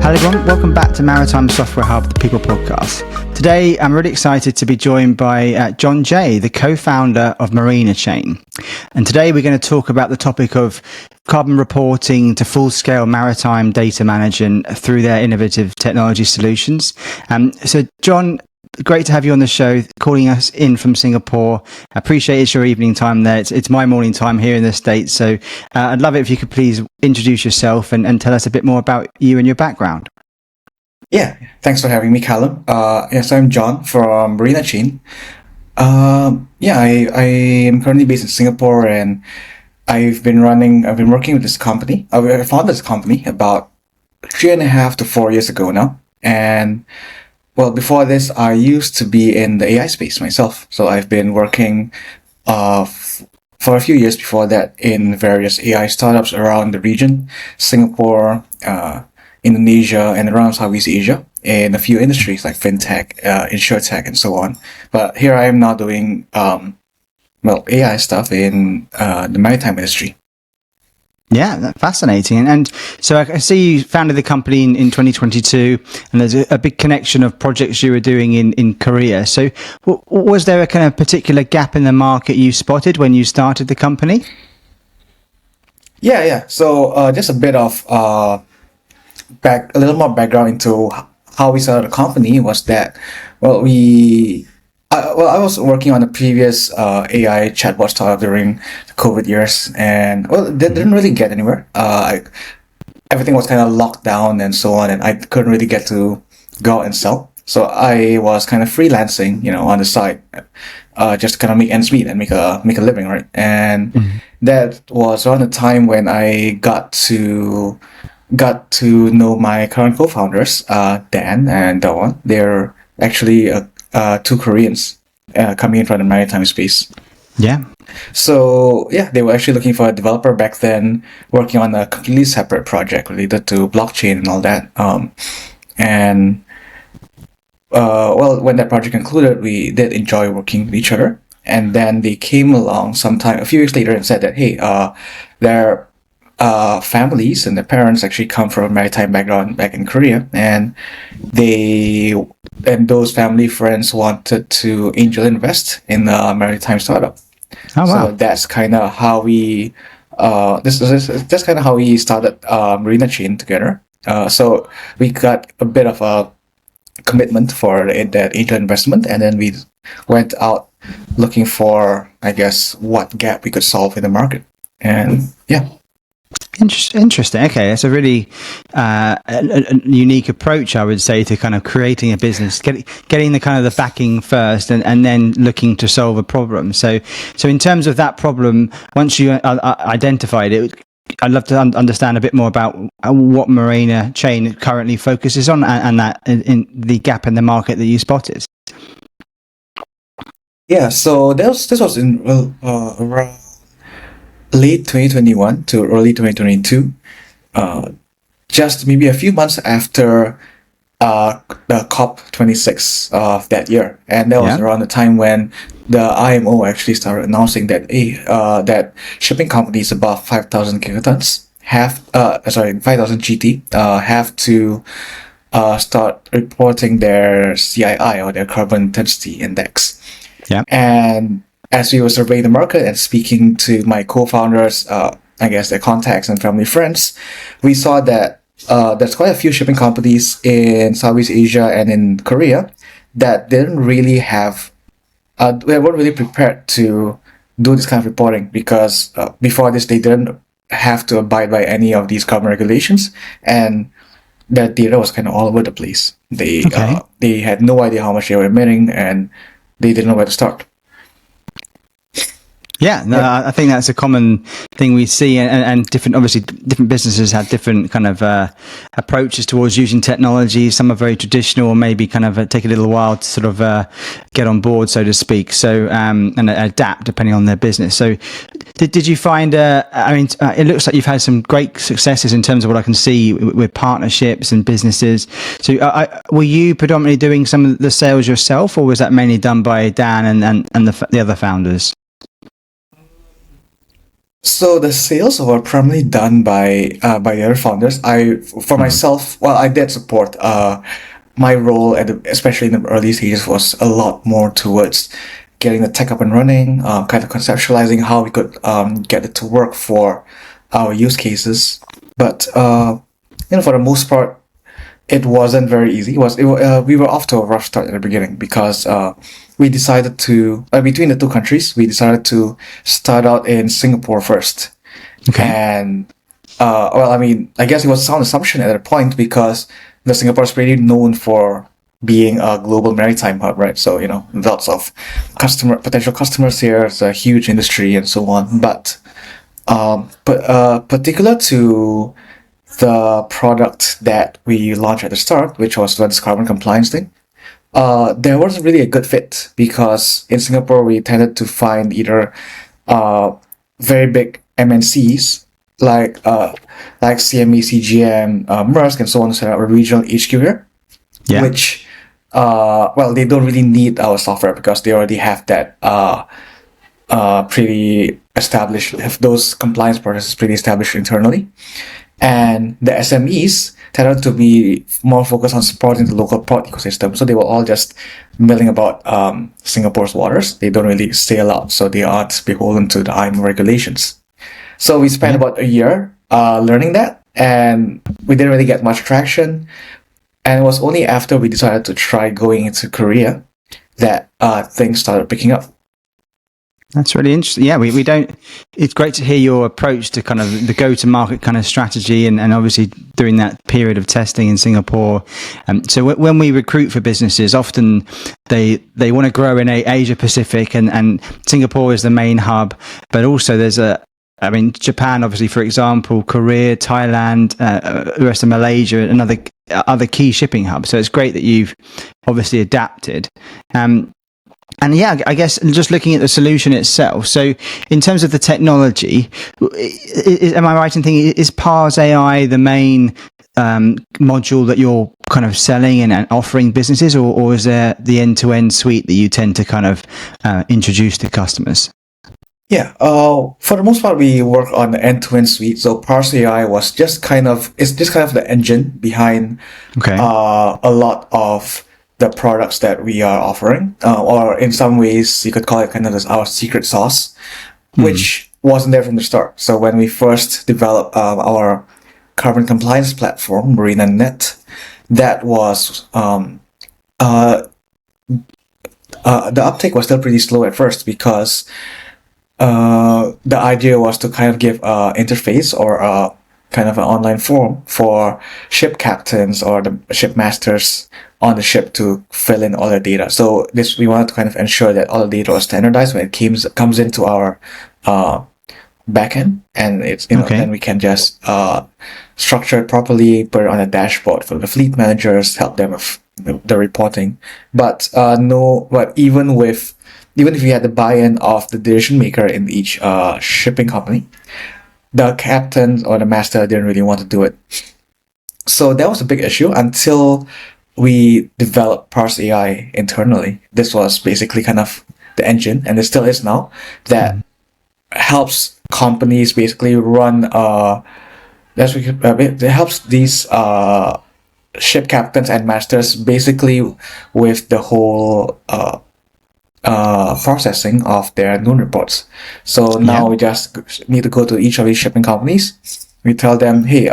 Hello everyone, welcome back to Maritime SoftwareHub, the People Podcast. Today I'm really excited to be joined by Jon Jie, the co-founder of MarinaChain. And today we're going to talk about the topic of carbon reporting to full-scale maritime data management through their innovative technology solutions. So Jon, great to have you on the show, calling us in from Singapore. I appreciate it's your evening time there. It's my morning time here in the States. So I'd love it if you could please introduce yourself and tell us a bit more about you and your background. Yeah, thanks for having me, Callum. Yes, I'm Jon from Marina Chain. I am currently based in Singapore, and I've been working with this company. I founded this company about 3.5 to 4 years ago now. And well, before this, I used to be in the AI space myself. So I've been working for a few years before that in various AI startups around the region, Singapore, Indonesia, and around Southeast Asia, in a few industries like fintech, insurtech, and so on. But here I am now doing AI stuff in the maritime industry. Yeah, that's fascinating. And so I see you founded the company in 2022, and there's a big connection of projects you were doing in Korea. So was there a kind of particular gap in the market you spotted when you started the company? Yeah. So just a bit of a little more background into how we started the company was that, I was working on a previous AI chatbot startup during the COVID years, and they didn't really get anywhere. Everything was kind of locked down and so on, and I couldn't really get to go out and sell. So I was kind of freelancing, on the side, just to kind of make ends meet and make a living, right? And that was around the time when I got to know my current co-founders, Dan and Dawn. They're actually two Koreans coming in from the maritime space. Yeah. So yeah, they were actually looking for a developer back then, working on a completely separate project related to blockchain and all that. When that project concluded, we did enjoy working with each other. And then they came along a few years later, and said that, hey, their families and their parents actually come from a maritime background back in Korea, and those family friends wanted to angel invest in a maritime startup. Oh, wow. So that's kind of how we that's kind of how we started MarinaChain together. So we got a bit of a commitment for that angel investment, and then we went out looking for, I guess, what gap we could solve in the market. And yeah. Interesting. Okay, it's a really a unique approach, I would say, to kind of creating a business, getting the kind of the backing first, and then looking to solve a problem. So in terms of that problem, once you identified it, I'd love to understand a bit more about what MarinaChain currently focuses on, and that in the gap in the market that you spotted. Yeah. So this was in around late 2021 to early 2022, just maybe a few months after the COP26 of that year. And that was around the time when the IMO actually started announcing that that shipping companies above 5,000 gigatons 5,000 GT have to start reporting their CII, or their carbon intensity index. Yeah. And as we were surveying the market and speaking to my co-founders, I guess their contacts and family friends, we saw that there's quite a few shipping companies in Southeast Asia and in Korea that didn't really have, they weren't really prepared to do this kind of reporting, because before this they didn't have to abide by any of these carbon regulations, and that data was kind of all over the place. They had no idea how much they were emitting, and they didn't know where to start. Yeah, no, I think that's a common thing we see, and different businesses have different kind of approaches towards using technology. Some are very traditional, or maybe kind of take a little while to sort of get on board, so to speak. So and adapt depending on their business. So did you find? It looks like you've had some great successes in terms of what I can see with partnerships and businesses. So were you predominantly doing some of the sales yourself, or was that mainly done by Dan and the other founders? So the sales were primarily done by the other founders. For myself, well, I did support. My role especially in the early stages was a lot more towards getting the tech up and running, kind of conceptualizing how we could get it to work for our use cases. But for the most part, it wasn't very easy. We were off to a rough start at the beginning because we decided to between the two countries, we decided to start out in Singapore first. Okay. And I guess it was a sound assumption at that point because Singapore is pretty known for being a global maritime hub, right? So lots of potential customers here. It's a huge industry and so on. But particular to the product that we launched at the start, which was this carbon compliance thing, there wasn't really a good fit because in Singapore we tended to find either very big MNCs like CME, CGM, Maersk, and so on, set up a regional HQ here, which they don't really need our software because they already have that pretty established, have those compliance processes pretty established internally. And the SMEs tended to be more focused on supporting the local port ecosystem. So they were all just milling about Singapore's waters. They don't really sail out, so they aren't beholden to the IMO regulations. So we spent about a year learning that, and we didn't really get much traction. And it was only after we decided to try going into Korea that things started picking up. That's really interesting. Yeah, we don't. It's great to hear your approach to kind of the go-to-market kind of strategy, and obviously during that period of testing in Singapore. So when we recruit for businesses, often they want to grow in Asia Pacific, and Singapore is the main hub. But also there's Japan, obviously, for example, Korea, Thailand, the rest of Malaysia, and other key shipping hubs. So it's great that you've obviously adapted. And yeah, I guess just looking at the solution itself. So in terms of the technology, am I right in thinking, is Parse AI the main module that you're kind of selling and offering businesses, or is there the end-to-end suite that you tend to kind of introduce to customers? Yeah, for the most part, we work on the end-to-end suite. So Parse AI it's just kind of the engine behind a lot of the products that we are offering, or in some ways you could call it kind of our secret sauce, which wasn't there from the start. So when we first developed our carbon compliance platform, MarinaNet, that was the uptake was still pretty slow at first because the idea was to kind of give an interface or a kind of an online forum for ship captains or the ship masters on the ship to fill in all the data. So we wanted to kind of ensure that all the data was standardized when it comes into our backend, and then we can just structure it properly, put it on a dashboard for the fleet managers, help them with the reporting. But even if you had the buy-in of the decision maker in each shipping company, the captain or the master didn't really want to do it. So that was a big issue until we developed Parse AI internally. This was basically kind of the engine, and it still is now, that helps companies basically run. It helps these ship captains and masters basically with the whole processing of their noon reports. So now we just need to go to each of these shipping companies. We tell them, hey,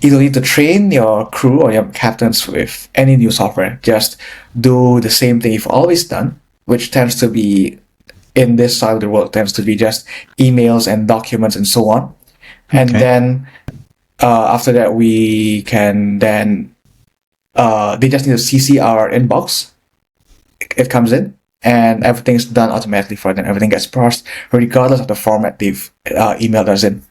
you don't need to train your crew or your captains with any new software. Just do the same thing you've always done, which tends to be, in this side of the world, tends to be just emails and documents and so on. And then after that, we can then, they just need to CC our inbox. It comes in, and everything's done automatically for them. Everything gets parsed regardless of the format they've emailed us in.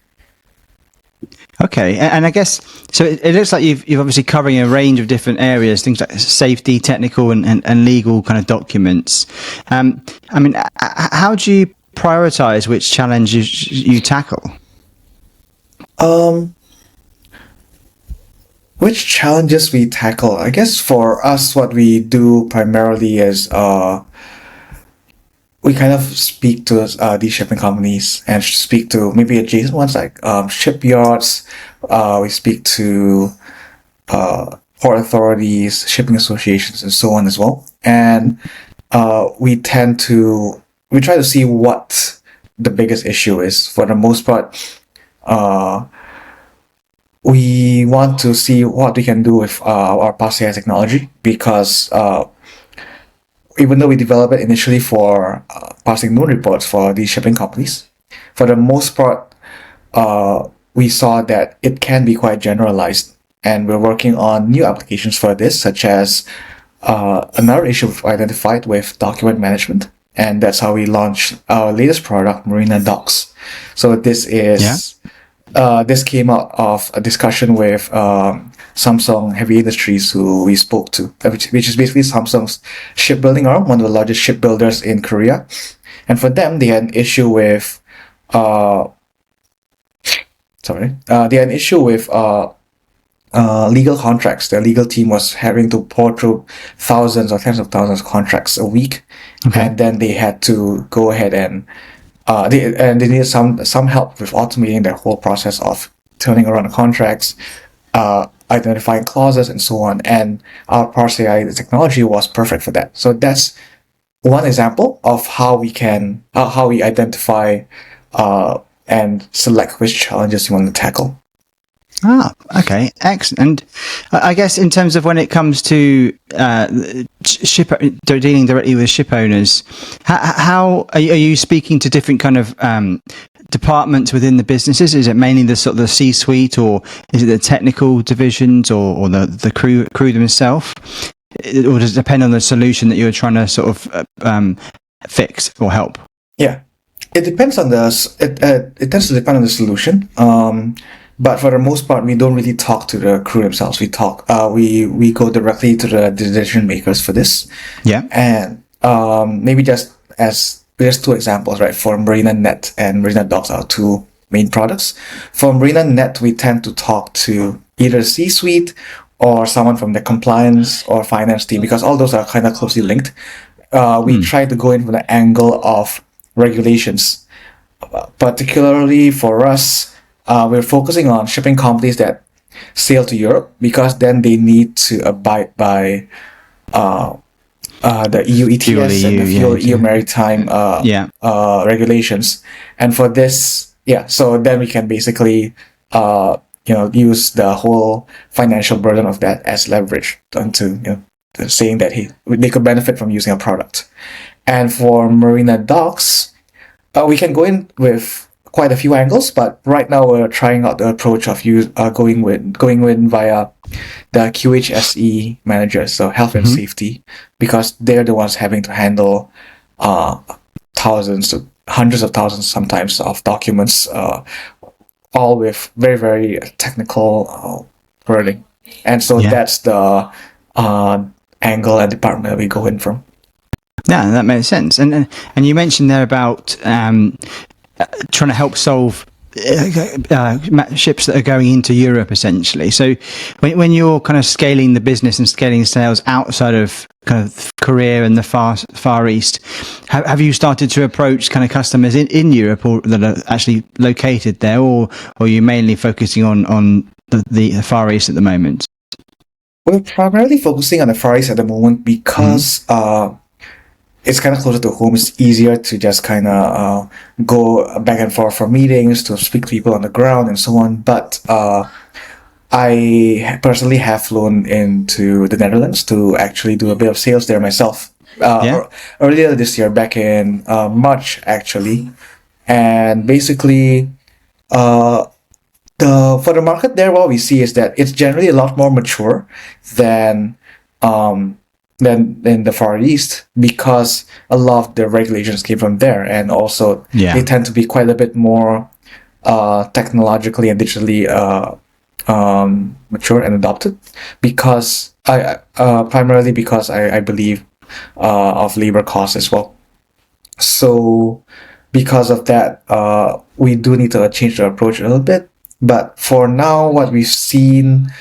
Okay, and I guess, so it looks like you've obviously covering a range of different areas, things like safety, technical and legal kind of documents. How do you prioritize which challenges you tackle? Which challenges we tackle? I guess for us, what we do primarily is we kind of speak to these shipping companies and speak to maybe adjacent ones like shipyards. We speak to port authorities, shipping associations, and so on as well. And we try to see what the biggest issue is. For the most part, we want to see what we can do with our Parse AI technology, because even though we developed it initially for parsing known reports for these shipping companies, for the most part, we saw that it can be quite generalized, and we're working on new applications for this, such as another issue we've identified with document management, and that's how we launched our latest product, Marina Docs. So this is this came out of a discussion with Samsung Heavy Industries, who we spoke to, which is basically Samsung's shipbuilding arm, one of the largest shipbuilders in Korea. And for them, they had an issue with legal contracts. Their legal team was having to pour through thousands or tens of thousands of contracts a week, and then they had to go ahead and they needed some help with automating their whole process of turning around the contracts, identifying clauses, and so on. And our Parse AI technology was perfect for that. So that's one example of how we identify and select which challenges you want to tackle. Okay, excellent. And I guess in terms of when it comes to dealing directly with ship owners, how are you speaking to different kind of departments within the businesses? Is it mainly the sort of the C-suite, or is it the technical divisions, or the crew themselves? Or does it depend on the solution that you're trying to sort of fix or help? Yeah, it depends on it tends to depend on the solution. But for the most part, we don't really talk to the crew themselves. We go directly to the decision makers for this. Yeah. And maybe just two examples, right? For MarinaNet and Marina Docs, are two main products. For MarinaNet, we tend to talk to either C-suite or someone from the compliance or finance team, because all those are kind of closely linked. We try to go in from the angle of regulations. Particularly for us, we're focusing on shipping companies that sail to Europe, because then they need to abide by the EU ETS and the EU Maritime regulations. And for this, so then we can basically use the whole financial burden of that as leverage onto saying that they could benefit from using a product. And for Marina Docs, we can go in with quite a few angles, but right now we're trying out the approach of going in via the QHSE managers, so health and safety, because they're the ones having to handle thousands to hundreds of thousands sometimes of documents, all with very, very technical wording. And so that's the angle and department that we go in from. Yeah, that makes sense. And you mentioned there about trying to help solve ships that are going into Europe, essentially. So when you're kind of scaling the business and scaling sales outside of kind of Korea and the Far East, have you started to approach kind of customers in Europe, or that are actually located there, or are you mainly focusing on the Far East at the moment? We're primarily focusing on the Far East at the moment, because it's kind of closer to home. It's easier to just kind of go back and forth for meetings, to speak to people on the ground and so on. But I personally have flown into the Netherlands to actually do a bit of sales there myself. Earlier this year, back in March, actually. And basically, for the market there, what we see is that it's generally a lot more mature than in the Far East, because a lot of the regulations came from there, and also they tend to be quite a bit more technologically and digitally mature and adopted, because primarily because I believe of labor costs as well. So because of that, we do need to change the approach a little bit. But for now, what we've seen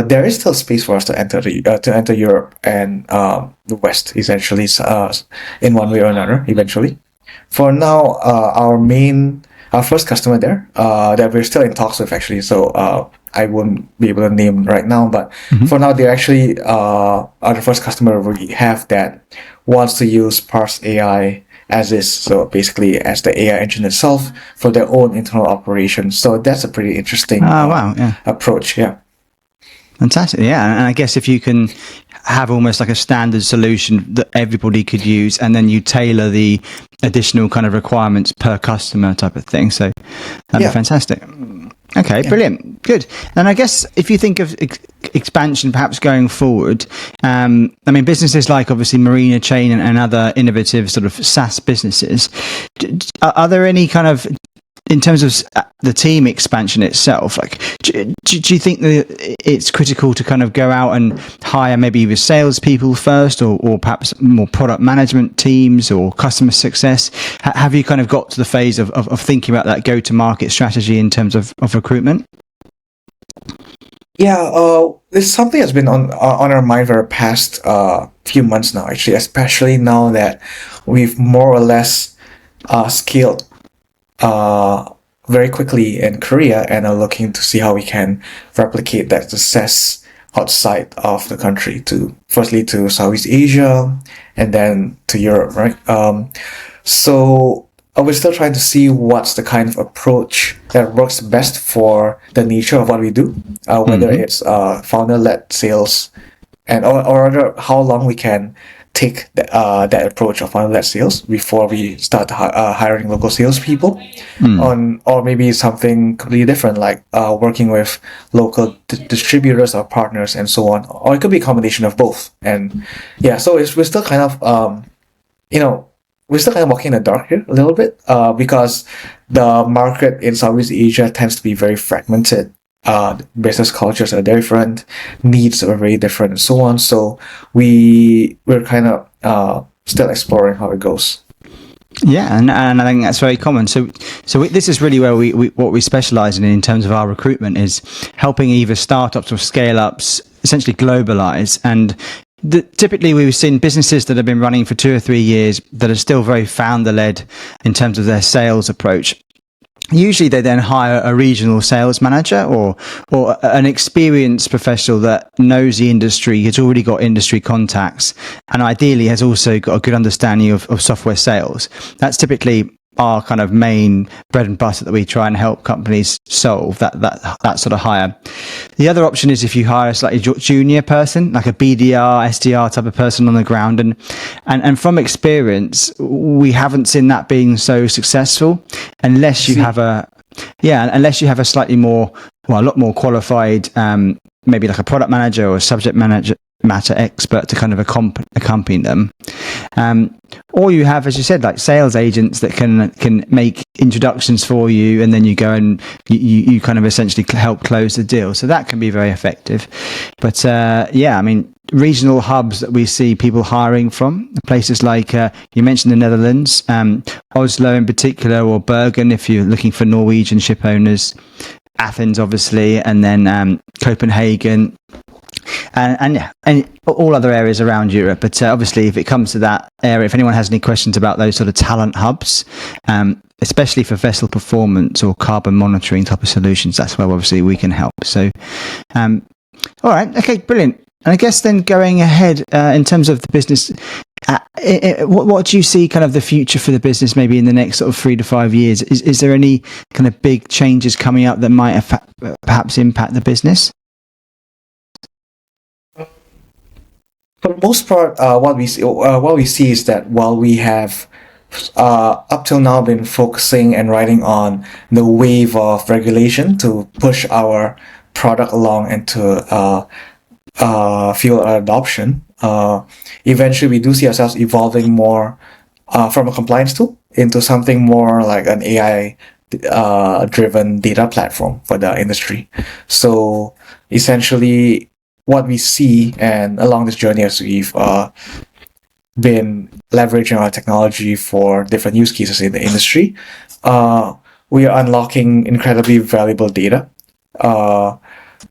there is still space for us to enter Europe and the West, essentially, in one way or another, eventually. For now, our first customer there, that we're still in talks with, actually. So I won't be able to name right now, but for now, they're actually are the first customer we have that wants to use Parse AI as is, so basically as the AI engine itself for their own internal operations. So that's a pretty interesting approach. Yeah. Fantastic. Yeah. And I guess if you can have almost like a standard solution that everybody could use, and then you tailor the additional kind of requirements per customer type of thing. So that'd be fantastic. Okay, brilliant. Good. And I guess if you think of expansion perhaps going forward, I mean, businesses like obviously MarinaChain and other innovative sort of SaaS businesses, are there any kind of, in terms of the team expansion itself, like, do you think that it's critical to kind of go out and hire maybe either salespeople first, or perhaps more product management teams or customer success? Have you kind of got to the phase of thinking about that go-to-market strategy in terms of recruitment? Yeah, it's something that's been on our mind for the past few months now, actually, especially now that we've more or less scaled very quickly in Korea and are looking to see how we can replicate that success outside of the country, to firstly to Southeast Asia and then to Europe, right? So we're still trying to see what's the kind of approach that works best for the nature of what we do, whether it's founder-led sales, and or rather how long we can take that approach of founder-led sales before we start hiring local salespeople, or maybe something completely different, like working with local distributors or partners and so on, or it could be a combination of both. And yeah, so we're still kind of we're still kind of walking in the dark here a little bit, because the market in Southeast Asia tends to be very fragmented. Business cultures are different, needs are very different, and so on. So we're kind of still exploring how it goes. Yeah, and I think that's very common. So this is really where we what we specialize in terms of our recruitment, is helping either startups or scale ups essentially globalize. And typically we've seen businesses that have been running for 2 or 3 years that are still very founder led in terms of their sales approach. Usually they then hire a regional sales manager or an experienced professional that knows the industry, has already got industry contacts, and ideally has also got a good understanding of software sales. That's typically our kind of main bread and butter that we try and help companies solve, that sort of hire. The other option is if you hire a slightly junior person, like a BDR, SDR type of person on the ground. And from experience, we haven't seen that being so successful unless you have a slightly more, a lot more qualified, maybe like a product manager or a subject matter expert to kind of accompany them. Or you have, as you said, like sales agents that can make introductions for you, and then you go and you kind of essentially help close the deal. So that can be very effective. But I mean, regional hubs that we see people hiring from, places like you mentioned the Netherlands, Oslo in particular, or Bergen if you're looking for Norwegian ship owners, Athens obviously, and then Copenhagen. And all other areas around Europe. But obviously, if it comes to that area, if anyone has any questions about those sort of talent hubs, especially for vessel performance or carbon monitoring type of solutions, that's where obviously we can help. So, all right, okay, brilliant. And I guess then going ahead in terms of the business, what do you see kind of the future for the business maybe in the next sort of 3 to 5 years? Is there any kind of big changes coming up that might perhaps impact the business? For the most part, what we see is that while we have up till now been focusing and riding on the wave of regulation to push our product along and to fuel our adoption, eventually we do see ourselves evolving more from a compliance tool into something more like an AI driven data platform for the industry. So essentially, what we see, and along this journey as we've been leveraging our technology for different use cases in the industry, we are unlocking incredibly valuable data,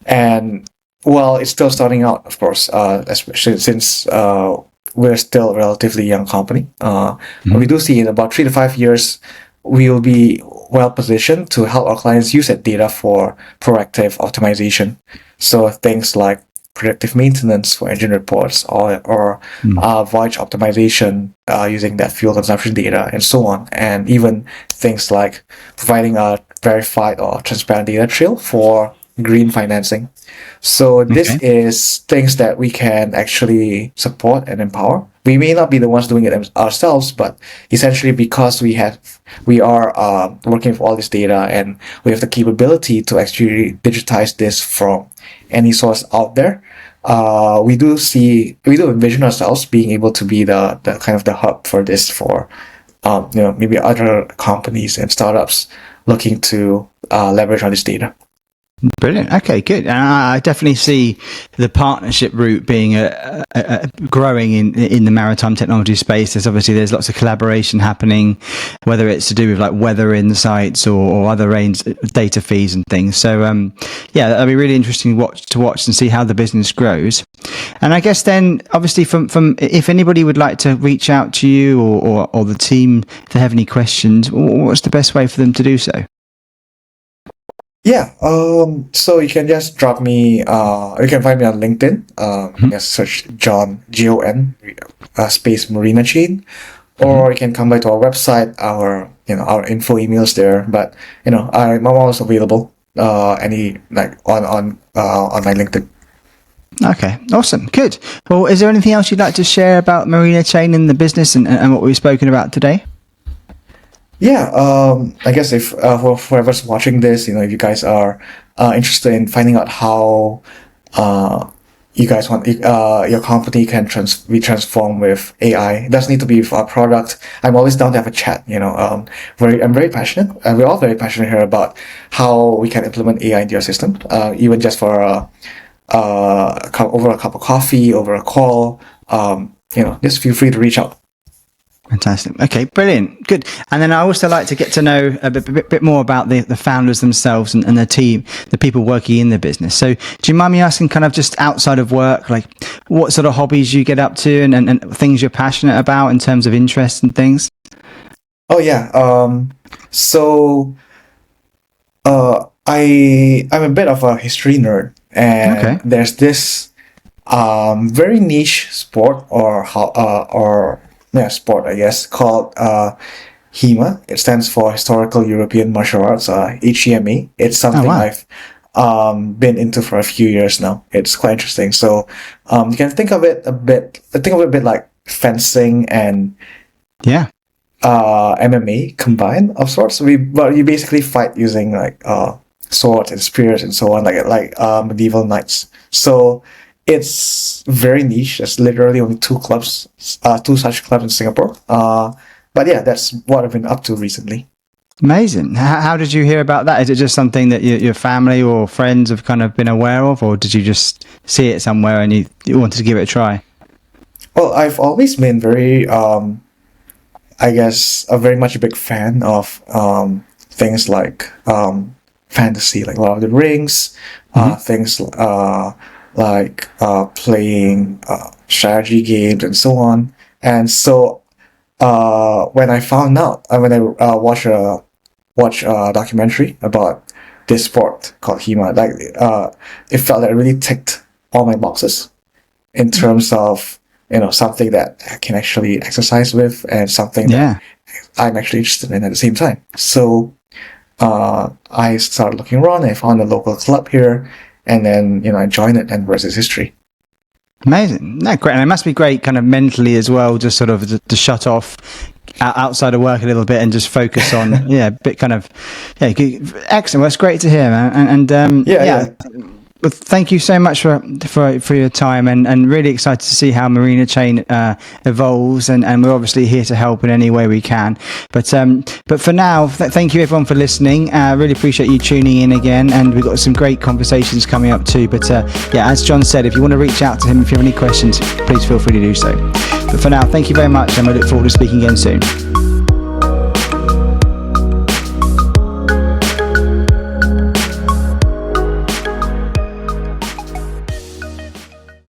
and well, it's still starting out, of course, especially since we're still a relatively young company. We do see in about 3 to 5 years, we will be well positioned to help our clients use that data for proactive optimization. So things like predictive maintenance for engine reports or voyage optimization using that fuel consumption data and so on. And even things like providing a verified or transparent data trail for green financing. So this is things that we can actually support and empower. We may not be the ones doing it ourselves, but essentially because we are working with all this data and we have the capability to actually digitize this from any source out there. We do envision ourselves being able to be the kind of the hub for this for maybe other companies and startups looking to leverage on this data. Brilliant. Okay, good. And I definitely see the partnership route being growing in the maritime technology space. There's lots of collaboration happening, whether it's to do with like weather insights or other range data feeds and things. So that'll be really interesting to watch and see how the business grows. And I guess then, obviously, from if anybody would like to reach out to you or the team, if they have any questions, what's the best way for them to do so? Yeah, so you can just drop me, you can find me on LinkedIn, just search Jon, Jon, space MarinaChain, or you can come by to our website, our info emails there, but, I'm always available, on my LinkedIn. Okay, awesome, good. Well, is there anything else you'd like to share about MarinaChain and the business and what we've spoken about today? Yeah, I guess if for whoever's watching this, if you guys are interested in finding out how you guys want your company can be transformed with AI, it doesn't need to be with our product. I'm always down to have a chat. I'm very passionate. We're all very passionate here about how we can implement AI into your system, even just for over a cup of coffee, over a call. Just feel free to reach out. Fantastic. Okay, brilliant. Good. And then I also like to get to know a bit more about the founders themselves and the team, the people working in the business. So do you mind me asking, kind of just outside of work, like what sort of hobbies you get up to and things you're passionate about in terms of interests and things? Oh, yeah. I'm a bit of a history nerd, and there's this very niche sport sport, I guess, called HEMA. It stands for Historical European Martial Arts, HEMA. It's something I've been into for a few years now. It's quite interesting. So you can think of it a bit like fencing and MMA combined of sorts. But you basically fight using like swords and spears and so on, like medieval knights. So it's very niche. There's literally only two such clubs in Singapore. But yeah, that's what I've been up to recently. Amazing. How did you hear about that? Is it just something that your family or friends have kind of been aware of, or did you just see it somewhere and you wanted to give it a try? Well, I've always been very, very much a big fan of things like fantasy, like Lord of the Rings, things like playing strategy games and so on. And so when I found out, when I watched a documentary about this sport called HEMA, it felt like it really ticked all my boxes in terms of something that I can actually exercise with and something that I'm actually interested in at the same time. So I started looking around. I found a local club here. And then, I joined it, and the rest is history. Amazing. No, great. And it must be great kind of mentally as well, just sort of to shut off outside of work a little bit and just focus on, excellent. Well, that's great to hear, man. And well, thank you so much for your time and really excited to see how MarinaChain evolves and we're obviously here to help in any way we can. But for now, thank you everyone for listening. Really appreciate you tuning in again, and we've got some great conversations coming up too. But as Jon said, if you want to reach out to him, if you have any questions, please feel free to do so. But for now, thank you very much, and we look forward to speaking again soon.